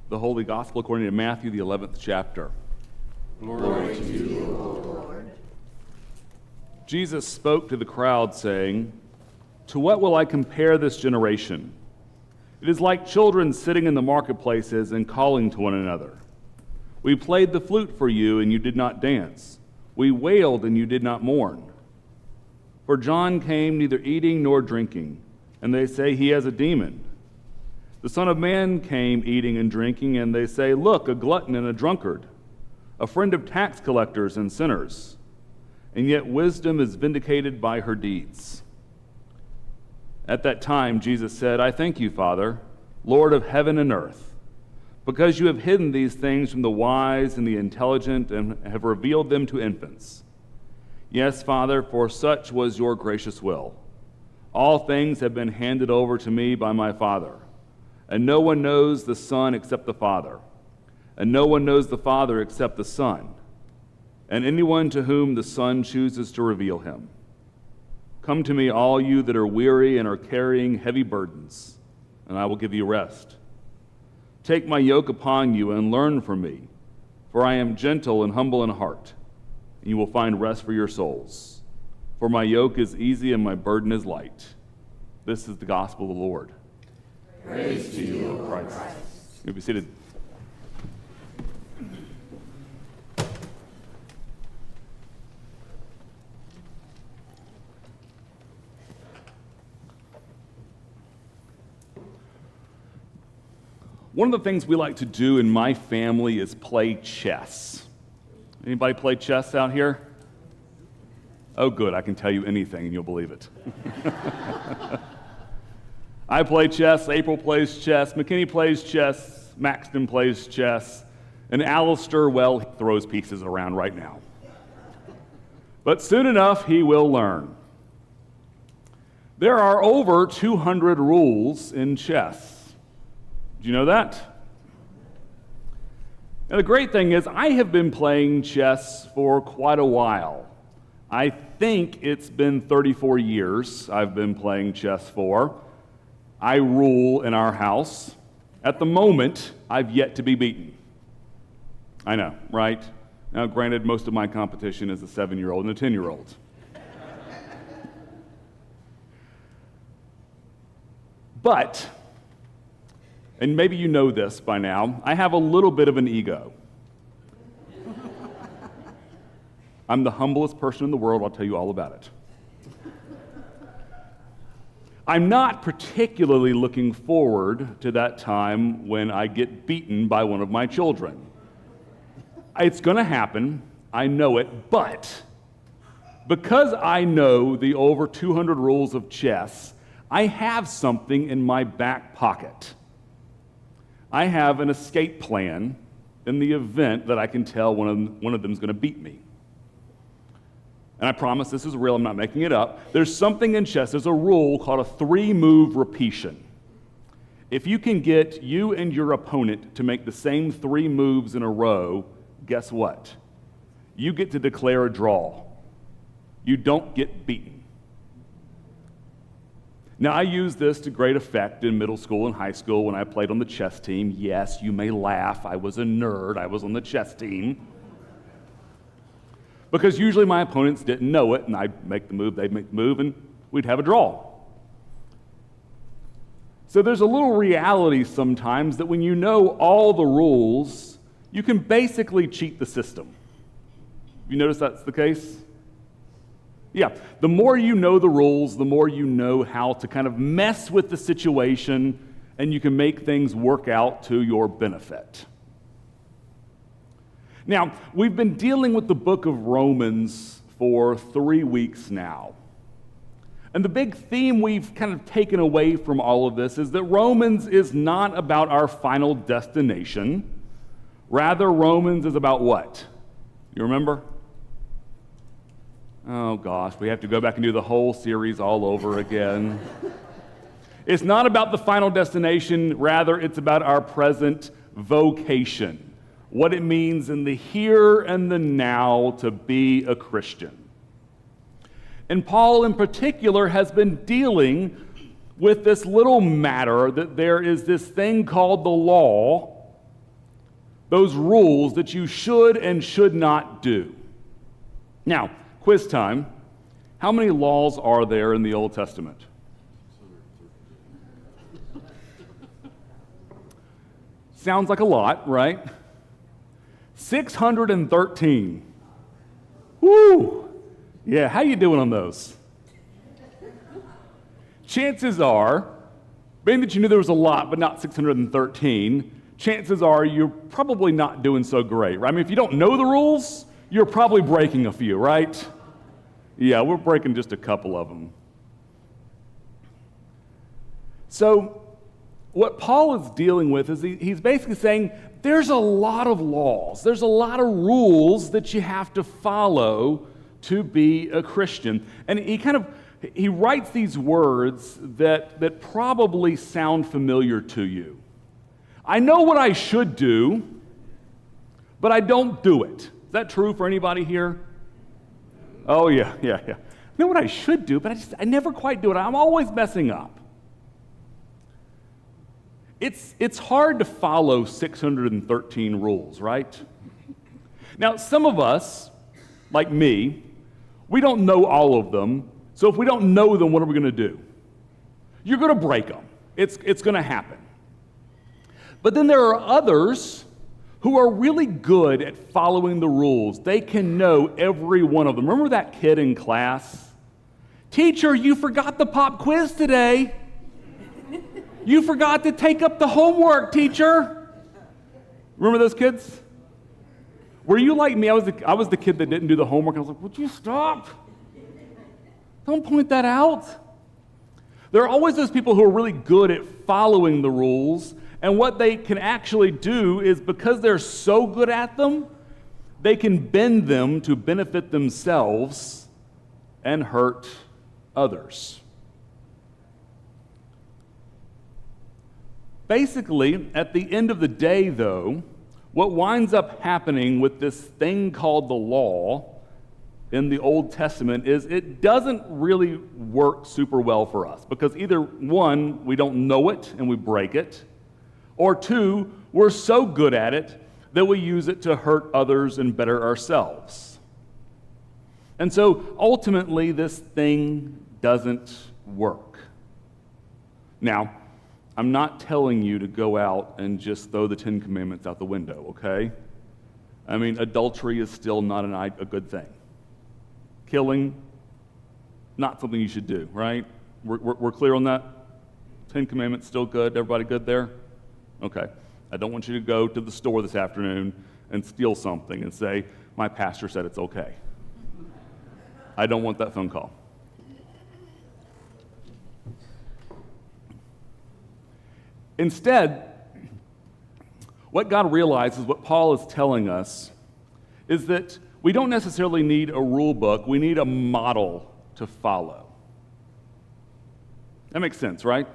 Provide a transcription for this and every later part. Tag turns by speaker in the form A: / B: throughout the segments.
A: The Holy Gospel according to Matthew, the 11th chapter.
B: Glory to you, O Lord.
A: Jesus spoke to the crowd, saying, "To what will I compare this generation? It is like children sitting in the marketplaces and calling to one another. We played the flute for you, and you did not dance. We wailed, and you did not mourn. For John came neither eating nor drinking, and they say he has a demon. The Son of Man came eating and drinking, and they say, 'Look, a glutton and a drunkard, a friend of tax collectors and sinners.' And yet wisdom is vindicated by her deeds." At that time, Jesus said, "I thank you, Father, Lord of heaven and earth, because you have hidden these things from the wise and the intelligent and have revealed them to infants. Yes, Father, for such was your gracious will. All things have been handed over to me by my Father. And no one knows the Son except the Father, and no one knows the Father except the Son, and anyone to whom the Son chooses to reveal him. Come to me, all you that are weary and are carrying heavy burdens, and I will give you rest. Take my yoke upon you and learn from me, for I am gentle and humble in heart, and you will find rest for your souls. For my yoke is easy and my burden is light." This is the gospel of the Lord.
B: Praise to you, O Christ.
A: You may be seated. One of the things we like to do in my family is play chess. Anybody play chess out here? Oh, good. I can tell you anything and you'll believe it. I play chess, April plays chess, McKinney plays chess, Maxton plays chess, and Alistair, well, he throws pieces around right now. But soon enough, he will learn. There are over 200 rules in chess. Do you know that? And the great thing is, I have been playing chess for quite a while. I think it's been 34 years I've been playing chess for. I rule in our house. At the moment, I've yet to be beaten. I know, right? Now, granted, most of my competition is a 7-year-old and a 10-year-old. But, and maybe you know this by now, I have a little bit of an ego. I'm the humblest person in the world. I'll tell you all about it. I'm not particularly looking forward to that time when I get beaten by one of my children. It's going to happen. I know it. But because I know the over 200 rules of chess, I have something in my back pocket. I have an escape plan in the event that I can tell one of them is going to beat me. And I promise this is real, I'm not making it up. There's something in chess, there's a rule called a 3-move repetition. If you can get you and your opponent to make the same 3 moves in a row, guess what? You get to declare a draw. You don't get beaten. Now, I used this to great effect in middle school and high school when I played on the chess team. Yes, you may laugh, I was a nerd, I was on the chess team. Because usually my opponents didn't know it, and I'd make the move, they'd make the move, and we'd have a draw. So there's a little reality sometimes that when you know all the rules, you can basically cheat the system. You notice that's the case? Yeah, the more you know the rules, the more you know how to kind of mess with the situation, and you can make things work out to your benefit. Now, we've been dealing with the book of Romans for 3 weeks now. And the big theme we've kind of taken away from all of this is that Romans is not about our final destination. Rather, Romans is about what? You remember? Oh gosh, we have to go back and do the whole series all over again. It's not about the final destination. Rather, it's about our present vocation. What it means in the here and the now to be a Christian. And Paul in particular has been dealing with this little matter that there is this thing called the law those rules that you should and should not do. Now, quiz time. How many laws are there in the Old Testament? Sounds like a lot, right? 613. Woo! Yeah, how you doing on those? Chances are, being that you knew there was a lot, but not 613, chances are you're probably not doing so great, right? I mean, if you don't know the rules, you're probably breaking a few, right? Yeah, we're breaking just a couple of them. So, what Paul is dealing with is he's basically saying there's a lot of laws, there's a lot of rules that you have to follow to be a Christian. And he writes these words that probably sound familiar to you. I know what I should do, but I don't do it. Is that true for anybody here? Oh, yeah. I know what I should do, but I never quite do it. I'm always messing up. It's hard to follow 613 rules, right? Now, some of us, like me, we don't know all of them, so if we don't know them, what are we going to do? You're going to break them. It's going to happen. But then there are others who are really good at following the rules. They can know every one of them. Remember that kid in class? Teacher, you forgot the pop quiz today. You forgot to take up the homework, teacher. Remember those kids? Were you like me? I was the kid that didn't do the homework. I was like, would you stop? Don't point that out. There are always those people who are really good at following the rules, and what they can actually do is because they're so good at them, they can bend them to benefit themselves and hurt others. Basically, at the end of the day, though, what winds up happening with this thing called the law in the Old Testament is it doesn't really work super well for us because either one, we don't know it and we break it, or two, we're so good at it that we use it to hurt others and better ourselves. And so ultimately, this thing doesn't work. Now, I'm not telling you to go out and just throw the 10 Commandments out the window, okay? I mean, adultery is still not a good thing. Killing, not something you should do, right? We're clear on that? 10 Commandments still good? Everybody good there? Okay. I don't want you to go to the store this afternoon and steal something and say, my pastor said it's okay. I don't want that phone call. Instead, what God realizes, what Paul is telling us, is that we don't necessarily need a rule book, we need a model to follow. That makes sense, right?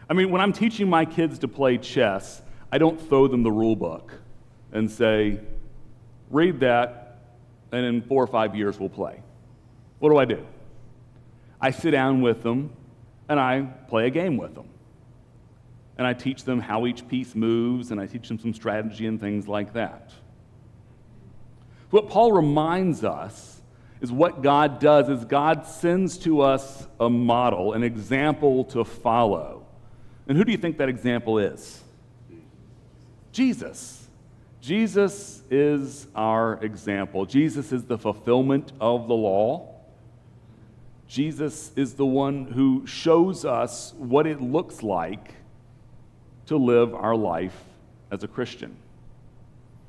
A: I mean, when I'm teaching my kids to play chess, I don't throw them the rule book and say, read that, and in 4 or 5 years we'll play. What do? I sit down with them, and I play a game with them. And I teach them how each piece moves, and I teach them some strategy and things like that. What Paul reminds us is what God does is God sends to us a model, an example to follow. And who do you think that example is? Jesus. Jesus is our example. Jesus is the fulfillment of the law. Jesus is the one who shows us what it looks like to live our life as a Christian.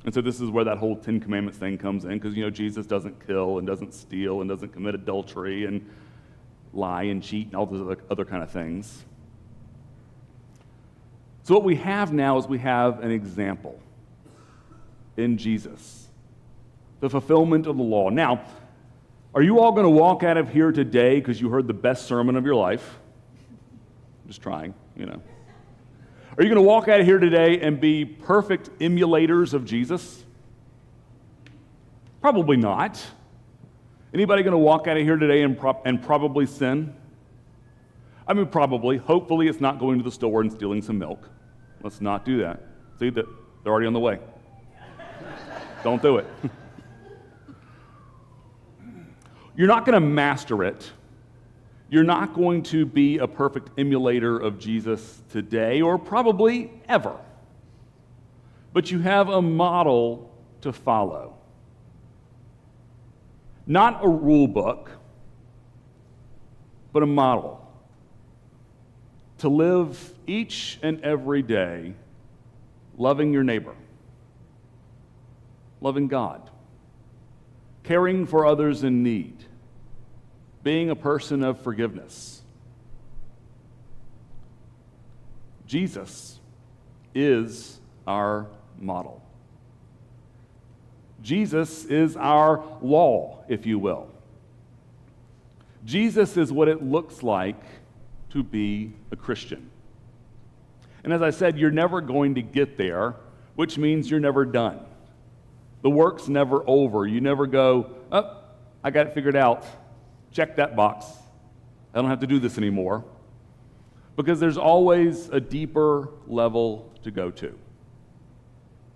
A: And so this is where that whole 10 Commandments thing comes in, because Jesus doesn't kill and doesn't steal and doesn't commit adultery and lie and cheat and all those other kind of things. So what we have now is we have an example in Jesus, the fulfillment of the law. Now, are you all going to walk out of here today because you heard the best sermon of your life? I'm just trying, Are you going to walk out of here today and be perfect emulators of Jesus? Probably not. Anybody going to walk out of here today and probably sin? I mean, probably. Hopefully it's not going to the store and stealing some milk. Let's not do that. See, They're already on the way. Don't do it. You're not going to master it. You're not going to be a perfect emulator of Jesus today or probably ever. But you have a model to follow. Not a rule book, but a model to live each and every day loving your neighbor, loving God, caring for others in need, being a person of forgiveness. Jesus is our model. Jesus is our law, if you will. Jesus is what it looks like to be a Christian. And as I said, you're never going to get there, which means you're never done. The work's never over. You never go, oh, I got it figured out. Check that box. I don't have to do this anymore. Because there's always a deeper level to go to.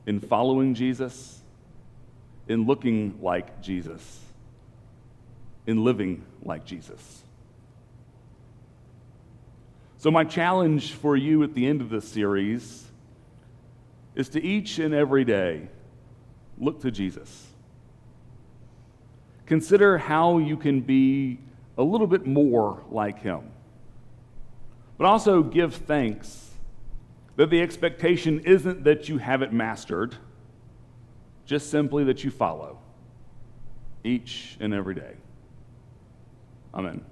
A: In following Jesus, in looking like Jesus, in living like Jesus. So my challenge for you at the end of this series is to each and every day look to Jesus. Consider how you can be a little bit more like him. But also give thanks that the expectation isn't that you have it mastered, just simply that you follow each and every day. Amen.